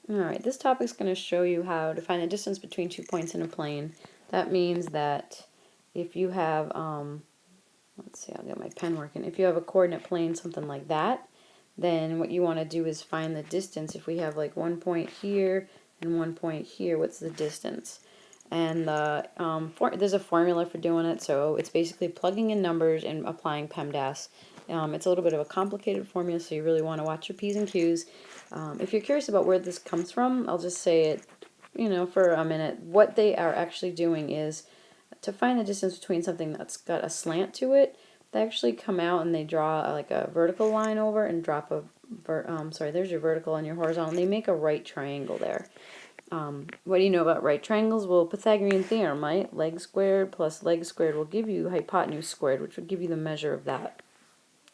Alright, this topic is going to show you how to find the distance between 2 points in a plane. That means that if you have, let's see, I'll get my pen working. If you have a coordinate plane, something like that, then what you want to do is find the distance. If we have like 1 point here and 1 point here, what's the distance? And there's a formula for doing it, so it's basically plugging in numbers and applying PEMDAS. It's a little bit of a complicated formula, so you really want to watch your P's and Q's. If you're curious about where this comes from, I'll just say it, for a minute. What they are actually doing is to find the distance between something that's got a slant to it. They actually come out and they draw like a vertical line over and drop a, there's your vertical and your horizontal, and they make a right triangle there. What do you know about right triangles? Well, Pythagorean theorem, right? Leg squared plus leg squared will give you hypotenuse squared, which would give you the measure of that.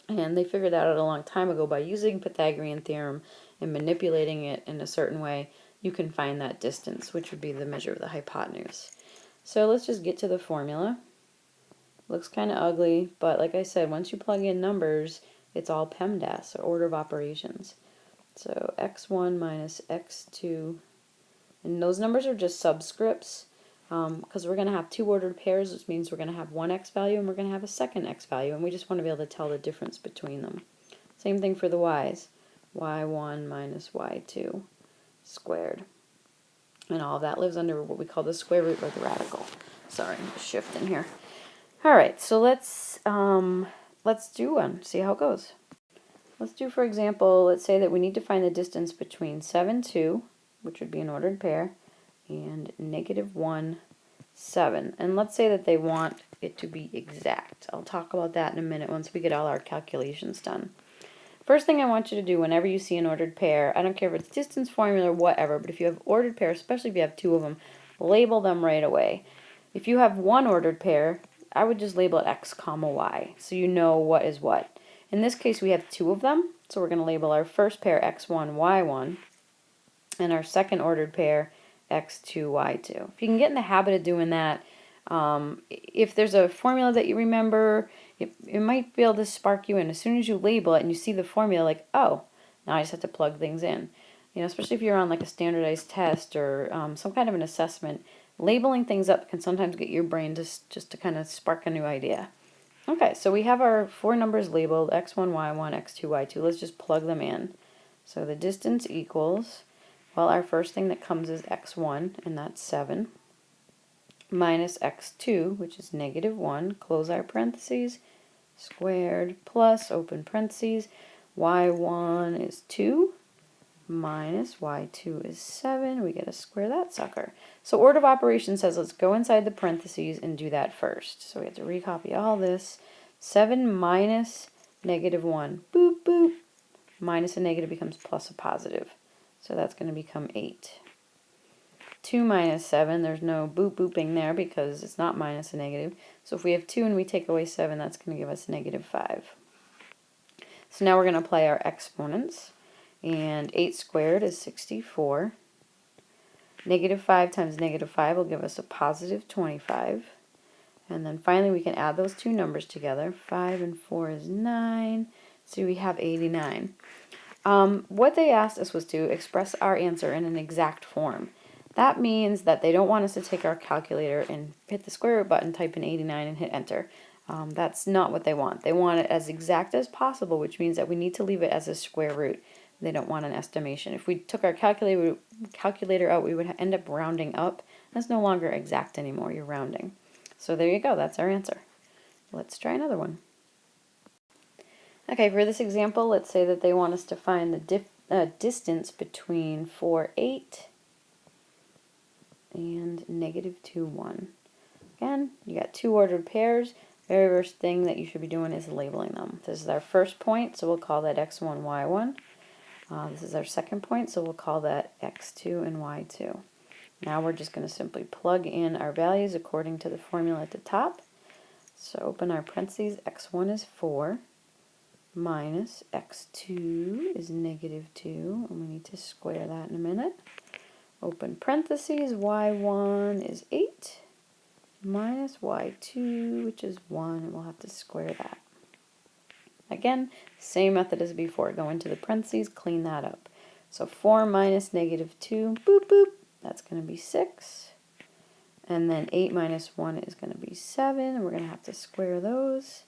And they figured that out a long time ago by using Pythagorean theorem and manipulating it in a certain way. You can find that distance, which would be the measure of the hypotenuse. So let's just get to the formula. Looks kind of ugly, but like I said, once you plug in numbers, it's all PEMDAS, or order of operations. So x1 minus x2, and those numbers are just subscripts, because we're going to have two ordered pairs, which means we're going to have one x value and we're going to have a second x value, and we just want to be able to tell the difference between them. Same thing for the y's. y1 minus y2 squared. And all of that lives under what we call the square root or the radical. Sorry, I'm just shifting here. Alright, so let's do one, see how it goes. Let's do, for example, let's say that we need to find the distance between 7, 2, which would be an ordered pair, and -1, 7. And let's say that they want it to be exact. I'll talk about that in a minute once we get all our calculations done. First thing I want you to do whenever you see an ordered pair, I don't care if it's distance formula or whatever, but if you have ordered pair, especially if you have two of them, label them right away. If you have one ordered pair, I would just label it x comma y, so you know what is what. In this case, we have two of them, so we're going to label our first pair x1, y1, and our second ordered pair x2, y2. If you can get in the habit of doing that, if there's a formula that you remember, it might be able to spark you in. As soon as you label it and you see the formula, like, oh, now I just have to plug things in. Especially if you're on like a standardized test or some kind of an assessment, labeling things up can sometimes get your brain just to kind of spark a new idea. Okay, so we have our four numbers labeled, x1, y1, x2, y2. Let's just plug them in. So the distance equals, well, our first thing that comes is x1, and that's 7, minus x2, which is -1, close our parentheses, squared, plus, open parentheses, y1 is 2, minus y2 is 7. We get to square that sucker. So order of operations says let's go inside the parentheses and do that first. So we have to recopy all this. 7 minus -1, boop, boop. Minus a negative becomes plus a positive. So that's going to become 8. 2 minus 7, there's no boop booping there because it's not minus a negative. So if we have 2 and we take away 7, that's going to give us -5. So now we're going to apply our exponents. And 8 squared is 64. -5 times -5 will give us a positive 25. And then finally we can add those two numbers together. 5 and 4 is 9. So we have 89. What they asked us was to express our answer in an exact form. That means that they don't want us to take our calculator and hit the square root button, type in 89 and hit enter. That's not what they want. They want it as exact as possible, which means that we need to leave it as a square root. They don't want an estimation. If we took our calculator out, we would end up rounding up. That's no longer exact anymore. You're rounding. So there you go. That's our answer. Let's try another one. Okay, for this example, let's say that they want us to find the distance between 4, 8 and -2, 1. Again, you got two ordered pairs. Very first thing that you should be doing is labeling them. This is our first point, so we'll call that x1, y1. This is our second point, so we'll call that x2 and y2. Now we're just going to simply plug in our values according to the formula at the top. So open our parentheses, x1 is 4, minus x2 is -2, and we need to square that in a minute. Open parentheses, y1 is 8, minus y2, which is 1, and we'll have to square that. Again, same method as before. Go into the parentheses, clean that up. So 4 minus negative 2, boop, boop, that's going to be 6. And then 8 minus 1 is going to be 7, and we're going to have to square those.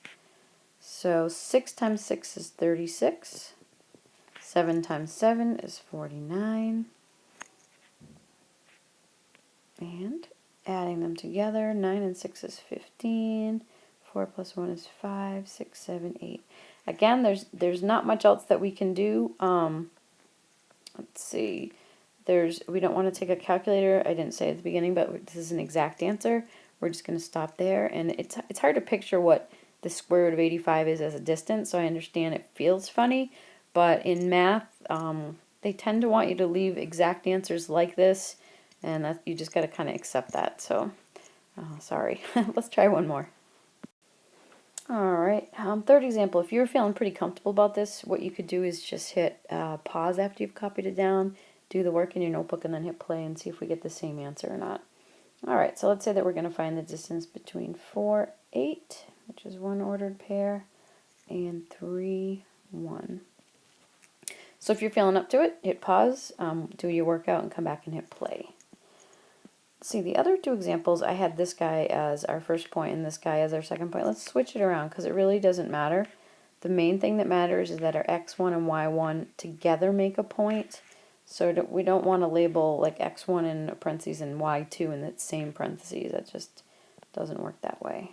So 6 times 6 is 36. 7 times 7 is 49. And adding them together, 9 and 6 is 15. 4 plus 1 is 5, 6, 7, 8. Again, there's not much else that we can do. Let's see. We don't want to take a calculator. I didn't say at the beginning, but this is an exact answer. We're just going to stop there. And it's hard to picture what the square root of 85 is as a distance, so I understand it feels funny. But in math, they tend to want you to leave exact answers like this, and you just got to kind of accept that. So, sorry. Let's try one more. Alright, third example, if you're feeling pretty comfortable about this, what you could do is just hit pause after you've copied it down, do the work in your notebook, and then hit play and see if we get the same answer or not. Alright, so let's say that we're going to find the distance between 4, 8, which is one ordered pair, and 3, 1. So if you're feeling up to it, hit pause, do your workout, and come back and hit play. See, the other two examples, I had this guy as our first point and this guy as our second point. Let's switch it around because it really doesn't matter. The main thing that matters is that our x1 and y1 together make a point. So we don't want to label like x1 in parentheses and y2 in the same parentheses. That just doesn't work that way.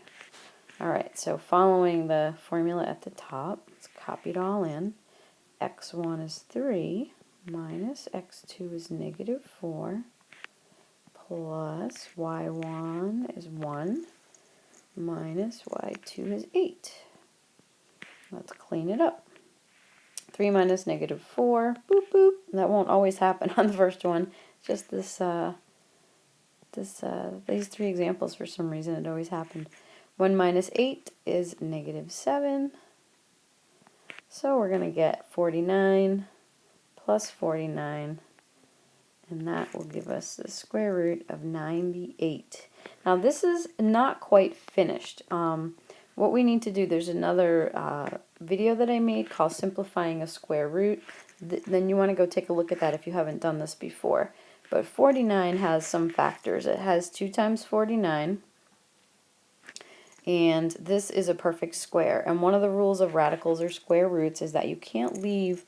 Alright, so following the formula at the top, let's copy it all in. x1 is 3 minus x2 is negative 4. Plus y1 is 1 minus y2 is 8. Let's clean it up. 3 minus negative 4, boop, boop. That won't always happen on the first one. Just these three examples, for some reason, it always happened. 1 minus 8 is negative 7. So we're going to get 49 plus 49. And that will give us the square root of 98. Now this is not quite finished. What we need to do, there's another video that I made called Simplifying a Square Root. Then you want to go take a look at that if you haven't done this before. But 49 has some factors. It has 2 times 49. And this is a perfect square. And one of the rules of radicals or square roots is that you can't leave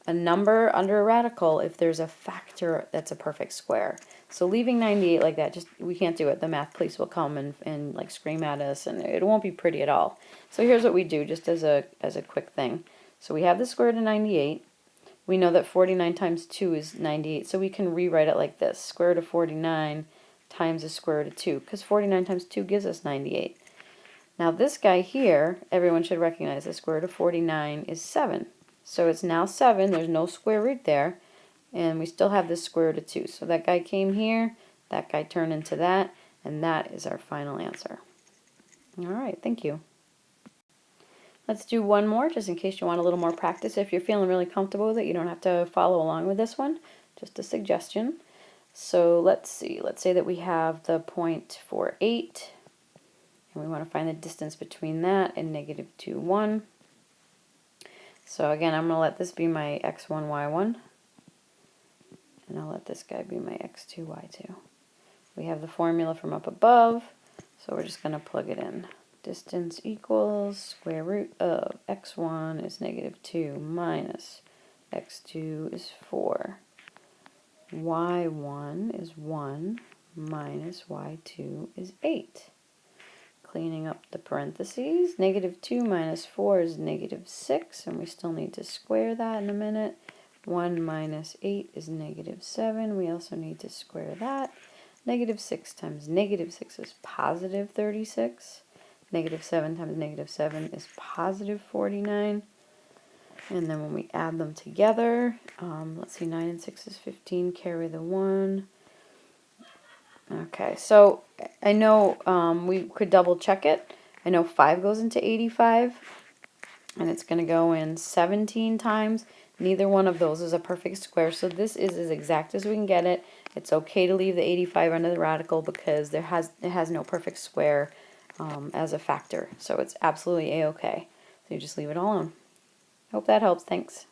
a number under a radical if there's a factor that's a perfect square. So leaving 98 like that, we can't do it. The math police will come and like scream at us, and it won't be pretty at all. So here's what we do, just as a quick thing. So we have the square root of 98. We know that 49 times 2 is 98, so we can rewrite it like this. Square root of 49 times the square root of 2, because 49 times 2 gives us 98. Now this guy here, everyone should recognize the square root of 49 is 7. So it's now 7, there's no square root there, and we still have this square root of 2. So that guy came here, that guy turned into that, and that is our final answer. Alright, thank you. Let's do one more, just in case you want a little more practice. If you're feeling really comfortable with it, you don't have to follow along with this one, just a suggestion. So let's see, let's say that we have the point for 8, and we want to find the distance between that and negative 2, 1. So again, I'm going to let this be my x1, y1, and I'll let this guy be my x2, y2. We have the formula from up above, so we're just going to plug it in. Distance equals square root of x1 is negative 2 minus x2 is 4. y1 is 1 minus y2 is 8. Cleaning up the parentheses, negative 2 minus 4 is negative 6, and we still need to square that in a minute. 1 minus 8 is negative 7. We also need to square that. Negative 6 times negative 6 is positive 36. Negative 7 times negative 7 is positive 49. And then when we add them together, let's see, 9 and 6 is 15, carry the 1. Okay, so I know we could double check it. I know 5 goes into 85, and it's going to go in 17 times. Neither one of those is a perfect square, so this is as exact as we can get it. It's okay to leave the 85 under the radical because it has no perfect square as a factor, so it's absolutely a-okay. So you just leave it all on. Hope that helps. Thanks.